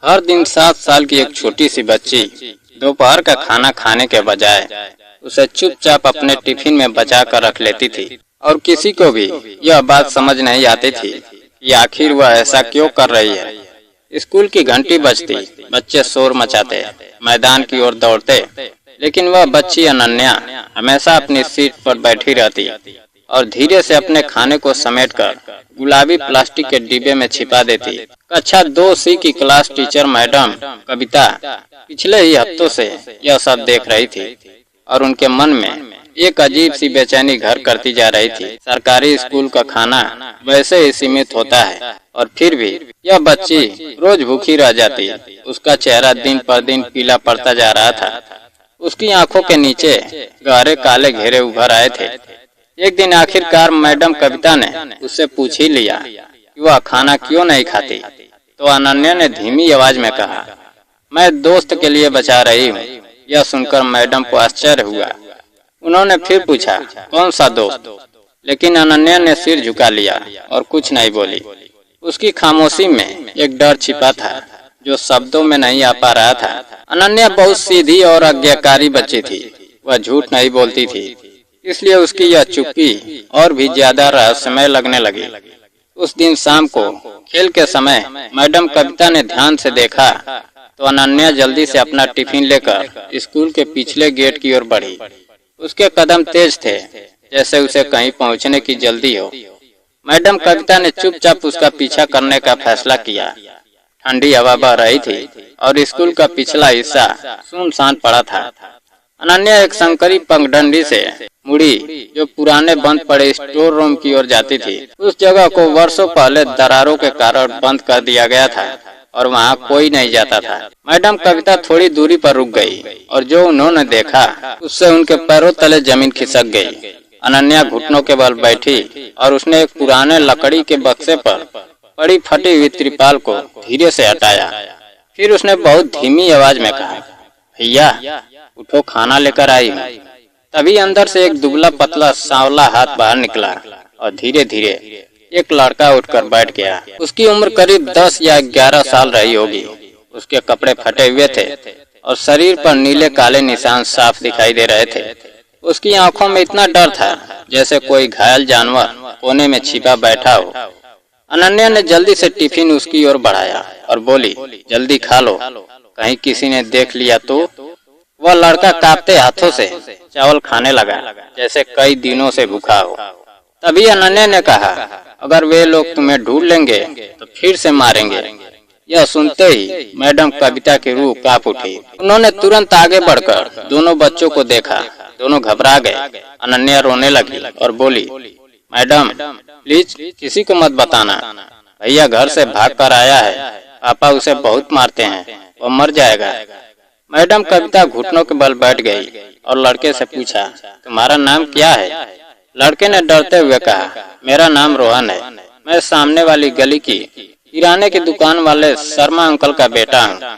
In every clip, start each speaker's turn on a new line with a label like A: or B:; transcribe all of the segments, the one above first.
A: हर दिन 7 साल की एक छोटी सी बच्ची दोपहर का खाना खाने के बजाय उसे चुपचाप अपने टिफिन में बचा कर रख लेती थी और किसी को भी यह बात समझ नहीं आती थी कि आखिर वह ऐसा क्यों कर रही है। स्कूल की घंटी बजती, बच्चे शोर मचाते, मैदान की ओर दौड़ते, लेकिन वह बच्ची अनन्या हमेशा अपनी सीट पर बैठी रहती और धीरे से अपने खाने को समेटकर गुलाबी प्लास्टिक के डिब्बे में छिपा देती। कक्षा 2C की क्लास टीचर मैडम कविता पिछले ही हफ्तों से यह सब देख रही थी और उनके मन में एक अजीब सी बेचैनी घर करती जा रही थी। सरकारी स्कूल का खाना वैसे ही सीमित होता है और फिर भी यह बच्ची रोज भूखी रह जाती। उसका चेहरा दिन पर दिन पीला पड़ता जा रहा था। उसकी आंखों के नीचे गहरे काले घेरे उभर आए थे। एक दिन आखिरकार मैडम कविता ने उससे पूछ ही लिया कि वह खाना क्यों नहीं खाती। तो अनन्या ने धीमी आवाज में कहा, मैं दोस्त के लिए बचा रही हूँ। यह सुनकर मैडम को आश्चर्य हुआ। उन्होंने फिर पूछा, कौन सा दोस्त? लेकिन अनन्या ने सिर झुका लिया और कुछ नहीं बोली। उसकी खामोशी में एक डर छिपा था जो शब्दों में नहीं आ पा रहा था। अनन्या बहुत सीधी और आज्ञाकारी बच्ची थी। वह झूठ नहीं बोलती थी, इसलिए उसकी यह चुप्पी और भी ज्यादा रहस्यमय लगने लगी। उस दिन शाम को खेल के समय मैडम कविता ने ध्यान से देखा तो अनन्या जल्दी से अपना टिफिन लेकर स्कूल के पिछले गेट की ओर बढ़ी। उसके कदम तेज थे, जैसे उसे कहीं पहुंचने की जल्दी हो। मैडम कविता ने चुपचाप उसका पीछा करने का फैसला किया। ठंडी हवा बह रही थी और स्कूल का पिछला हिस्सा सुनसान पड़ा था। अनन्या एक संकरी पगडंडी से मुड़ी जो पुराने बंद पड़े स्टोर रूम की ओर जाती थी। उस जगह को वर्षों पहले दरारों के कारण बंद कर दिया गया था और वहाँ कोई नहीं जाता था। मैडम कविता थोड़ी दूरी पर रुक गई और जो उन्होंने देखा उससे उनके पैरों तले जमीन खिसक गई। अनन्या घुटनों के बल बैठी और उसने एक पुराने लकड़ी के बक्से पर पड़ी फटी हुई त्रिपाल को धीरे से हटाया। फिर उसने बहुत धीमी आवाज में कहा, भैया उठो, खाना लेकर आई हूँ। तभी अंदर से एक दुबला पतला सांवला हाथ बाहर निकला और धीरे धीरे एक लड़का उठकर बैठ गया। उसकी उम्र करीब 10 या 11 साल रही होगी। उसके कपड़े फटे हुए थे और शरीर पर नीले काले निशान साफ दिखाई दे रहे थे। उसकी आंखों में इतना डर था जैसे कोई घायल जानवर कोने में छिपा बैठा हो। अनन्या ने जल्दी से टिफिन उसकी ओर बढ़ाया और बोली, जल्दी खा लो, कहीं किसी ने देख लिया तो। वह लड़का कांपते हाथों से चावल खाने लगा जैसे कई दिनों से भूखा हो। तभी अनन्या ने कहा, अगर वे लोग तुम्हें ढूंढ लेंगे तो फिर से मारेंगे। यह सुनते ही मैडम कविता की रूह कांप उठी। उन्होंने तुरंत आगे बढ़कर दोनों बच्चों को देखा। दोनों घबरा गए। अनन्या रोने लगी और बोली, मैडम प्लीज किसी को मत बताना। भैया घर से भाग कर आया है। पापा उसे बहुत मारते हैं, वो मर जाएगा। मैडम कविता घुटनों के बल बैठ गई और लड़के से पूछा, तुम्हारा नाम क्या है? लड़के ने डरते हुए कहा, मेरा नाम रोहन है। मैं सामने वाली गली की किराने की दुकान वाले शर्मा अंकल का बेटा हूँ।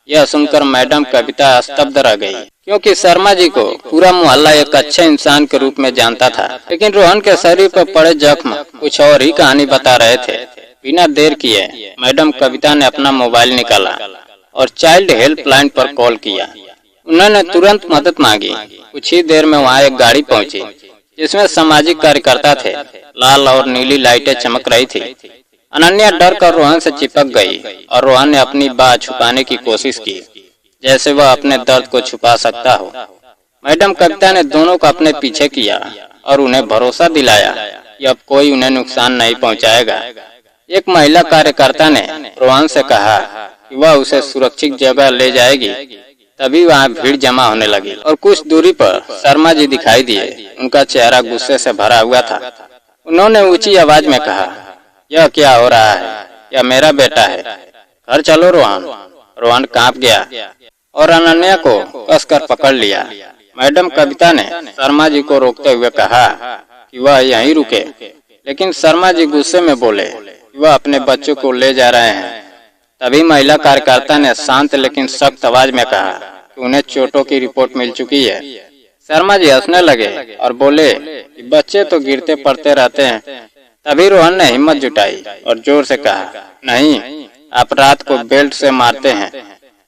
A: यह सुनकर मैडम कविता स्तब्ध रह गई, क्योंकि शर्मा जी को पूरा मोहल्ला एक अच्छे इंसान के रूप में जानता था। लेकिन रोहन के शरीर पर पड़े जख्म कुछ और ही कहानी बता रहे थे। बिना देर किए मैडम कविता ने अपना मोबाइल निकाला और चाइल्ड हेल्पलाइन पर कॉल किया। उन्होंने तुरंत मदद मांगी। कुछ ही देर में वहाँ एक गाड़ी पहुंची जिसमें सामाजिक कार्यकर्ता थे। लाल और नीली लाइटें चमक रही थी। अनन्या डर कर रोहन से चिपक गई और रोहन ने अपनी बाह छुपाने की कोशिश की, जैसे वह अपने दर्द को छुपा सकता हो। मैडम कविता ने दोनों को अपने पीछे किया और उन्हें भरोसा दिलाया कि अब कोई उन्हें नुकसान नहीं पहुंचाएगा। एक महिला कार्यकर्ता ने रोहन से कहा कि वह उसे सुरक्षित जगह ले जाएगी। तभी वहाँ भीड़ जमा होने लगी और कुछ दूरी पर शर्मा जी दिखाई दिए। उनका चेहरा गुस्से से भरा हुआ था। उन्होंने ऊंची आवाज में कहा, यह क्या हो रहा है? यह मेरा बेटा है, घर चलो रोहन। रोहन कांप गया और अनन्या को कसकर पकड़ लिया। मैडम कविता ने शर्मा जी को रोकते हुए कहा कि वह यहीं रुके, लेकिन शर्मा जी गुस्से में बोले कि वह अपने बच्चों को ले जा रहे हैं। तभी महिला कार्यकर्ता ने शांत लेकिन सख्त आवाज में कहा कि उन्हें चोटों की रिपोर्ट मिल चुकी है। शर्मा जी हंसने लगे और बोले कि बच्चे तो गिरते पड़ते रहते हैं। तभी रोहन ने हिम्मत जुटाई और जोर से कहा, नहीं, आप रात को बेल्ट से मारते हैं।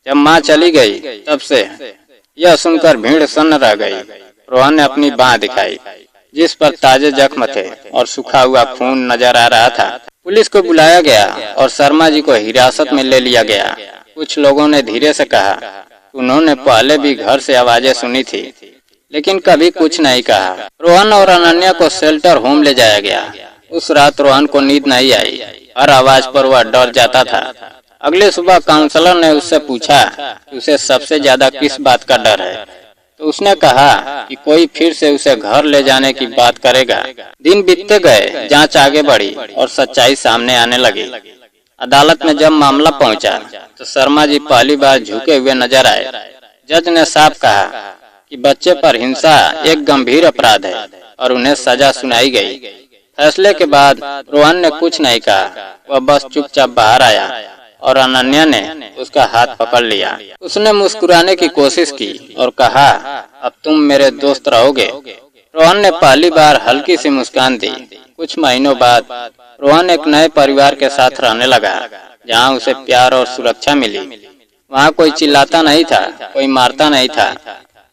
A: जब माँ चली गई तब से यह सुनकर भीड़ सन्न रह गई। रोहन ने अपनी बाँह दिखाई जिस पर ताजे जख्म थे और सूखा हुआ खून नजर आ रहा था। पुलिस को बुलाया गया और शर्मा जी को हिरासत में ले लिया गया। कुछ लोगों ने धीरे से कहा उन्होंने पहले भी घर से आवाजें सुनी थी, लेकिन कभी कुछ नहीं कहा। रोहन और अनन्या को शेल्टर होम ले जाया गया। उस रात रोहन को नींद नहीं आई। हर आवाज पर वह डर जाता था। अगले सुबह काउंसलर ने उससे पूछा कि उसे सबसे ज्यादा किस बात का डर है, तो उसने कहा कि कोई फिर से उसे घर ले जाने की बात करेगा। दिन बीतते गए, जांच आगे बढ़ी और सच्चाई सामने आने लगी। अदालत में जब मामला पहुंचा तो शर्मा जी पहली बार झुके हुए नजर आए। जज ने साफ कहा कि बच्चे पर हिंसा एक गंभीर अपराध है और उन्हें सजा सुनाई गई। फैसले के बाद रोहन ने कुछ नहीं कहा, वह बस चुपचाप बाहर आया और अनन्या ने उसका हाथ पकड़ लिया। उसने मुस्कुराने की कोशिश की और कहा अब तुम मेरे दोस्त रहोगे। रोहन ने पहली बार हल्की सी मुस्कान दी। कुछ महीनों बाद रोहन एक नए परिवार के साथ रहने लगा, जहां उसे प्यार और सुरक्षा मिली। वहां कोई चिल्लाता नहीं था, कोई मारता नहीं था।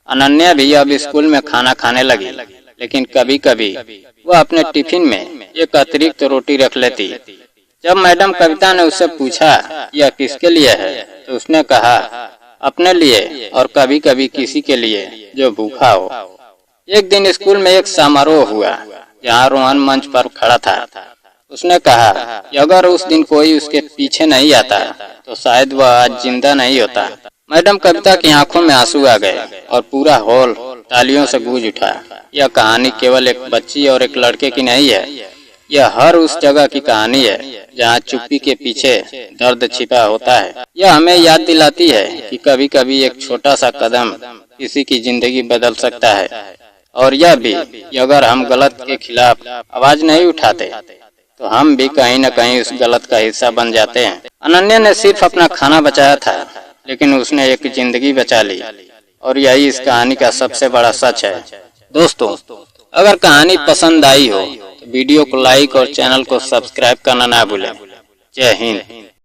A: अनन्या भी अब स्कूल में खाना खाने लगी, लेकिन कभी कभी वह अपने टिफिन में एक अतिरिक्त रोटी रख लेती। जब मैडम कविता ने उससे पूछा यह किसके लिए है, तो उसने कहा अपने लिए और कभी कभी किसी के लिए जो भूखा हो। एक दिन स्कूल में एक समारोह हुआ जहां रोहन मंच पर खड़ा था। उसने कहा कि अगर उस दिन कोई उसके पीछे नहीं आता तो शायद वह आज जिंदा नहीं होता। मैडम कविता की आंखों में आंसू आ गए और पूरा हॉल तालियों से गूंज उठा। यह कहानी केवल एक बच्ची और एक लड़के की नहीं है, यह हर उस जगह की कहानी है जहाँ चुप्पी के पीछे दर्द छिपा होता है। यह हमें याद दिलाती है कि कभी कभी एक छोटा सा कदम किसी की जिंदगी बदल सकता है, और यह भी कि अगर हम गलत के खिलाफ आवाज नहीं उठाते तो हम भी कहीं न कहीं उस गलत का हिस्सा बन जाते हैं। अनन्या ने सिर्फ अपना खाना बचाया था, लेकिन उसने एक जिंदगी बचा ली, और यही इस कहानी का सबसे बड़ा सच है। दोस्तों, अगर कहानी पसंद आई हो तो वीडियो को लाइक और चैनल को सब्सक्राइब करना ना भूलें। जय हिंद।